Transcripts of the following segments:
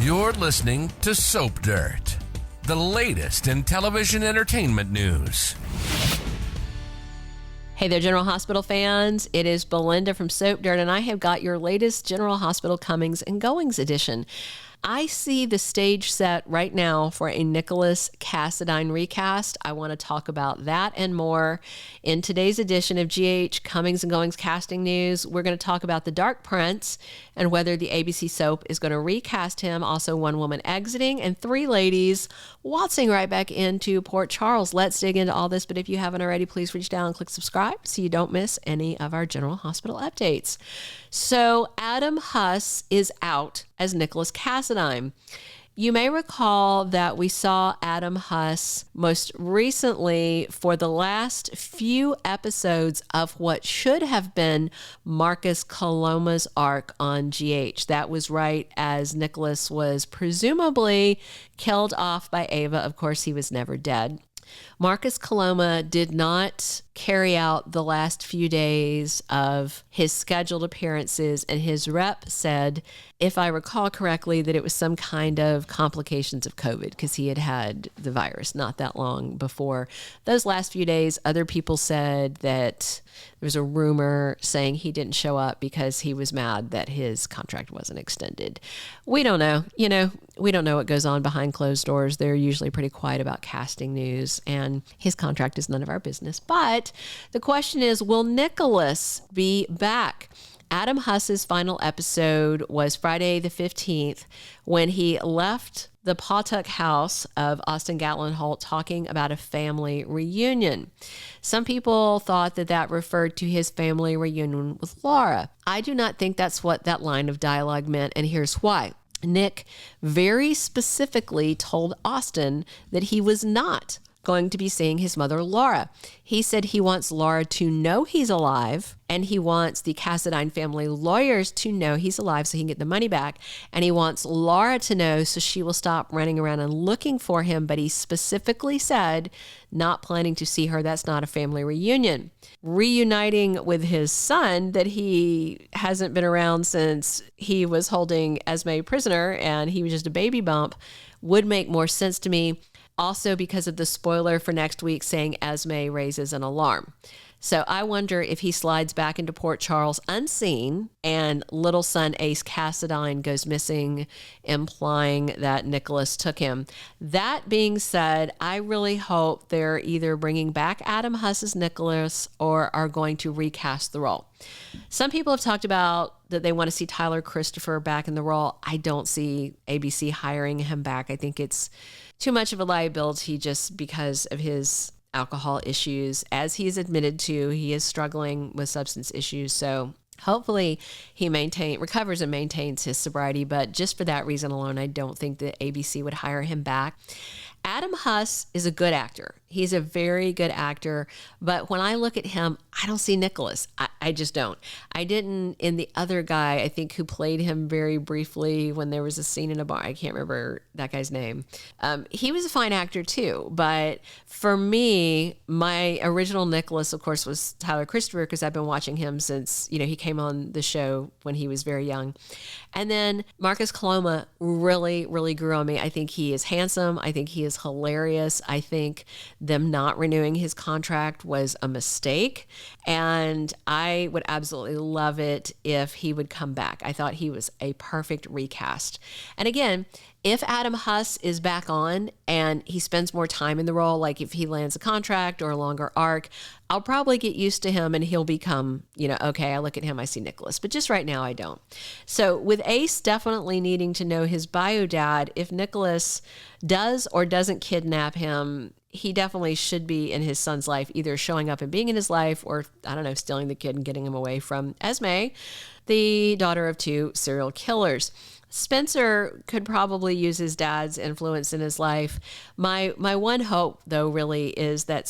You're listening to Soap Dirt, the latest in television entertainment news. Hey there, General Hospital fans. It is Belinda from Soap Dirt, and I have got your latest General Hospital comings and goings edition. I see the stage set right now for a Nikolas Cassadine recast. I want to talk about that and more. In today's edition of GH Comings and Goings Casting News, we're going to talk about The Dark Prince and whether the ABC soap is going to recast him. Also, one woman exiting and three ladies waltzing right back into Port Charles. Let's dig into all this, but if you haven't already, please reach down and click subscribe so you don't miss any of our General Hospital updates. So Adam Huss is out as Nikolas Cassadine. You may recall that we saw Adam Huss most recently for the last few episodes of what should have been Marcus Coloma's arc on GH. That was right as Nikolas was presumably killed off by Ava. Of course, he was never dead. Marcus Coloma did not carry out the last few days of his scheduled appearances, and his rep said, if I recall correctly, that it was some kind of complications of COVID because he had had the virus not that long before. Those last few days, other people said that there was a rumor saying he didn't show up because he was mad that his contract wasn't extended. We don't know. We don't know what goes on behind closed doors. They're usually pretty quiet about casting news, and his contract is none of our business. But the question is, will Nikolas be back? Adam Huss's final episode was Friday the 15th when he left the Pawtuck house of Austin Gatlin Holt talking about a family reunion. Some people thought that referred to his family reunion with Laura. I do not think that's what that line of dialogue meant, and here's why. Nick very specifically told Austin that he was not going to be seeing his mother, Laura. He said he wants Laura to know he's alive, and he wants the Cassadine family lawyers to know he's alive so he can get the money back, and he wants Laura to know so she will stop running around and looking for him, but he specifically said not planning to see her. That's not a family reunion. Reuniting with his son that he hasn't been around since he was holding Esme prisoner and he was just a baby bump would make more sense to me. Also because of the spoiler for next week saying Esme raises an alarm. So I wonder if he slides back into Port Charles unseen and little son Ace Cassadine goes missing, implying that Nikolas took him. That being said, I really hope they're either bringing back Adam Huss's Nikolas or are going to recast the role. Some people have talked about that they want to see Tyler Christopher back in the role. I don't see ABC hiring him back. I think it's too much of a liability just because of his alcohol issues. As he's admitted to, he is struggling with substance issues. So hopefully he recovers and maintains his sobriety. But just for that reason alone, I don't think that ABC would hire him back. Adam Huss is a good actor. He's a very good actor. But when I look at him, I don't see Nikolas. I just don't. I didn't in the other guy, I think, who played him very briefly when there was a scene in a bar. I can't remember that guy's name. He was a fine actor too. But for me, my original Nikolas, of course, was Tyler Christopher because I've been watching him since, he came on the show when he was very young. And then Marcus Coloma really, really grew on me. I think he is handsome. I think he is hilarious. I think them not renewing his contract was a mistake. And I would absolutely love it if he would come back. I thought he was a perfect recast. And again, if Adam Huss is back on and he spends more time in the role, like if he lands a contract or a longer arc, I'll probably get used to him and he'll become, okay, I look at him, I see Nikolas. But just right now, I don't. So with Ace definitely needing to know his bio dad, if Nikolas does or doesn't kidnap him, he definitely should be in his son's life, either showing up and being in his life or, stealing the kid and getting him away from Esme, the daughter of two serial killers. Spencer could probably use his dad's influence in his life. My one hope, though, really is that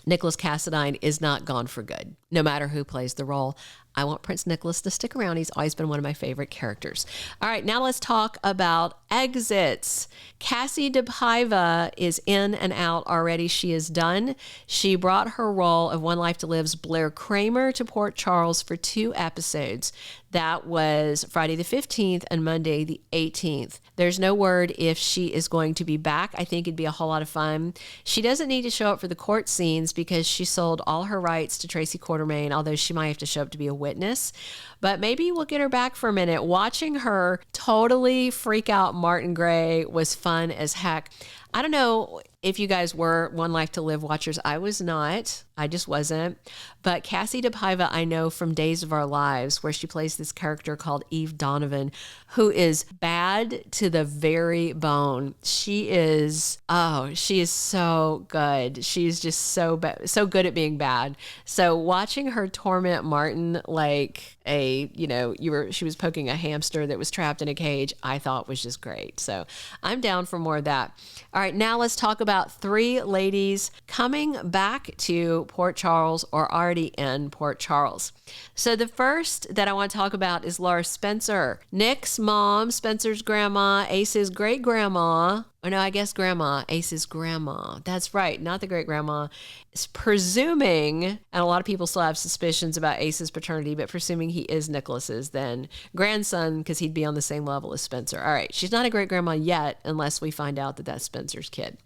Nikolas Cassadine is not gone for good, no matter who plays the role. I want Prince Nicholas to stick around. He's always been one of my favorite characters. All right, now let's talk about exits. Kassie DePiva is in and out already. She is done. She brought her role of One Life to Live's Blair Cramer to Port Charles for 2 episodes. That was Friday the 15th and Monday the 18th. There's no word if she is going to be back. I think it'd be a whole lot of fun. She doesn't need to show up for the court scenes because she sold all her rights to Tracy Quartermain, although she might have to show up to be a witness. But maybe we'll get her back for a minute. Watching her totally freak out Martin Gray was fun as heck. I don't know if you guys were One Life to Live watchers. I was not. I just wasn't. But Kassie DePiva, I know from Days of Our Lives, where she plays this character called Eve Donovan, who is bad to the very bone. She is so good. She's just so good at being bad. So watching her torment Martin like she was poking a hamster that was trapped in a cage, I thought was just great. So I'm down for more of that. All right, now let's talk about 3 ladies coming back to Port Charles or already in Port Charles. So the first that I want to talk about is Laura Spencer, Nick's mom, Spencer's grandma, Ace's great grandma. Oh no, I guess grandma, Ace's grandma. That's right, not the great grandma. It's presuming, and a lot of people still have suspicions about Ace's paternity, but presuming he is Nikolas's then grandson, because he'd be on the same level as Spencer. All right, she's not a great grandma yet, unless we find out that that's Spencer's kid.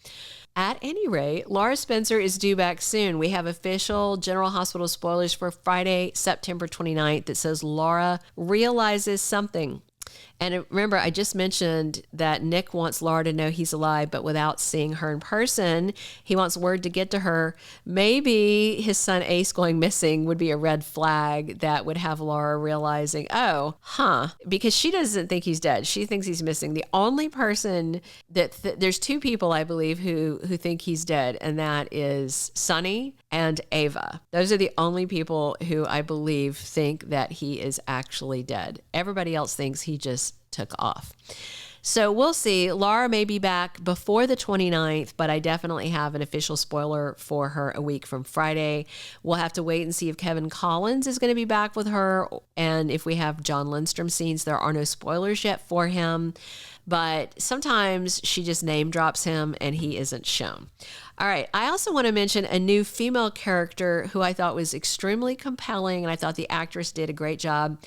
At any rate, Laura Spencer is due back soon. We have official General Hospital spoilers for Friday, September 29th that says Laura realizes something. And remember, I just mentioned that Nick wants Laura to know he's alive, but without seeing her in person. He wants word to get to her. Maybe his son Ace going missing would be a red flag that would have Laura realizing, because she doesn't think he's dead. She thinks he's missing. The only person there's 2 people, I believe, who think he's dead, and that is Sonny and Ava. Those are the only people who I believe think that he is actually dead. Everybody else thinks he just took off. So we'll see. Laura may be back before the 29th, but I definitely have an official spoiler for her a week from Friday. We'll have to wait and see if Kevin Collins is going to be back with her. And if we have John Lindstrom scenes, there are no spoilers yet for him. But sometimes she just name drops him and he isn't shown. All right. I also want to mention a new female character who I thought was extremely compelling, and I thought the actress did a great job.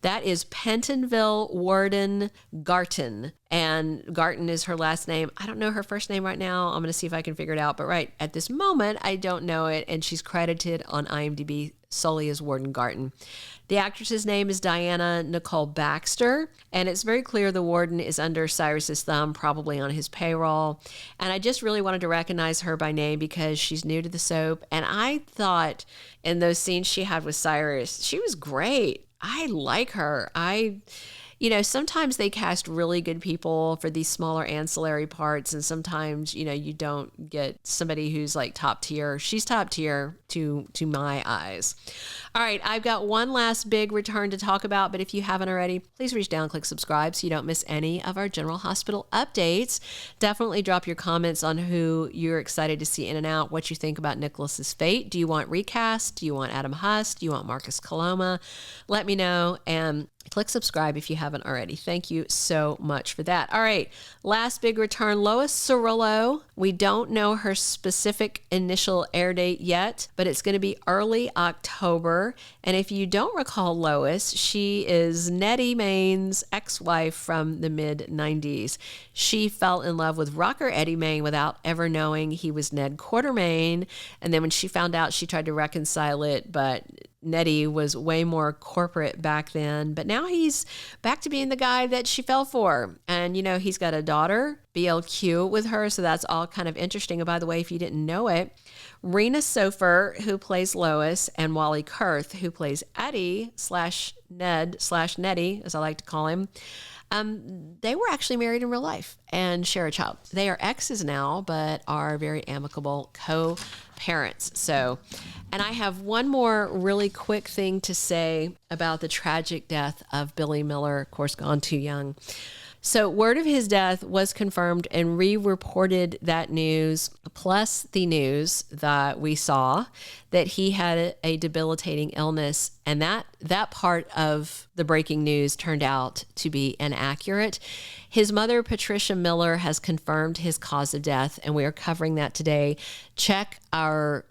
That is Pentonville Warden Garton. And Garton is her last name. I don't know her first name right now. I'm going to see if I can figure it out. But right at this moment, I don't know it. And she's credited on IMDb solely as Warden Garton. The actress's name is Diana Nicole Baxter, and it's very clear the warden is under Cyrus's thumb, probably on his payroll. And I just really wanted to recognize her by name because she's new to the soap. And I thought in those scenes she had with Cyrus, she was great. I like her. Sometimes they cast really good people for these smaller ancillary parts, and sometimes, you don't get somebody who's like top tier. She's top tier to my eyes. All right, I've got one last big return to talk about, but if you haven't already, please reach down and click subscribe so you don't miss any of our General Hospital updates. Definitely drop your comments on who you're excited to see in and out, what you think about Nikolas's fate. Do you want Recast? Do you want Adam Huss? Do you want Marcus Coloma? Let me know, and click subscribe if you haven't already. Thank you so much for that. All right, last big return, Lois Cirillo. We don't know her specific initial air date yet, but it's going to be early October. And if you don't recall Lois, she is Nettie Maine's ex-wife from the mid-90s. She fell in love with rocker Eddie Main without ever knowing he was Ned Quartermain. And then when she found out, she tried to reconcile it, but Nettie was way more corporate back then, but now he's back to being the guy that she fell for. And, he's got a daughter, BLQ, with her, so that's all kind of interesting. And by the way, if you didn't know it, Rena Sofer, who plays Lois, and Wally Kurth, who plays Eddie/Ned/Nettie, as I like to call him, they were actually married in real life and share a child. They are exes now, but are very amicable co-parents. So, and I have one more really quick thing to say about the tragic death of Billy Miller, of course, gone too young. So word of his death was confirmed, and re-reported that news, plus the news that we saw that he had a debilitating illness. And that part of the breaking news turned out to be inaccurate. His mother, Patricia Miller, has confirmed his cause of death, and we are covering that today. Check back.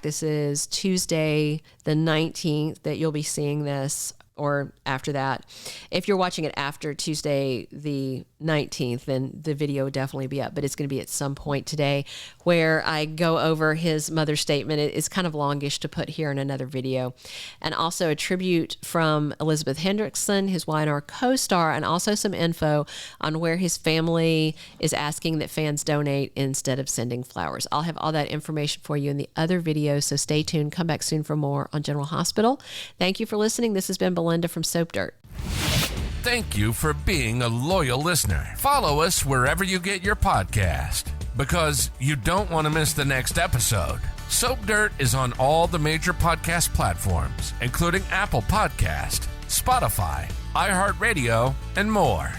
This is Tuesday, the 19th, that you'll be seeing this. or after that. If you're watching it after Tuesday the 19th, then the video will definitely be up, but it's going to be at some point today where I go over his mother's statement. It's kind of longish to put here in another video. And also a tribute from Elizabeth Hendrickson, his Y&R co-star, and also some info on where his family is asking that fans donate instead of sending flowers. I'll have all that information for you in the other videos, so stay tuned. Come back soon for more on General Hospital. Thank you for listening. This has been Belinda from Soap Dirt. Thank you for being a loyal listener. Follow us wherever you get your podcast, because you don't want to miss the next episode. Soap Dirt is on all the major podcast platforms, including Apple Podcast, Spotify, iHeartRadio, and more.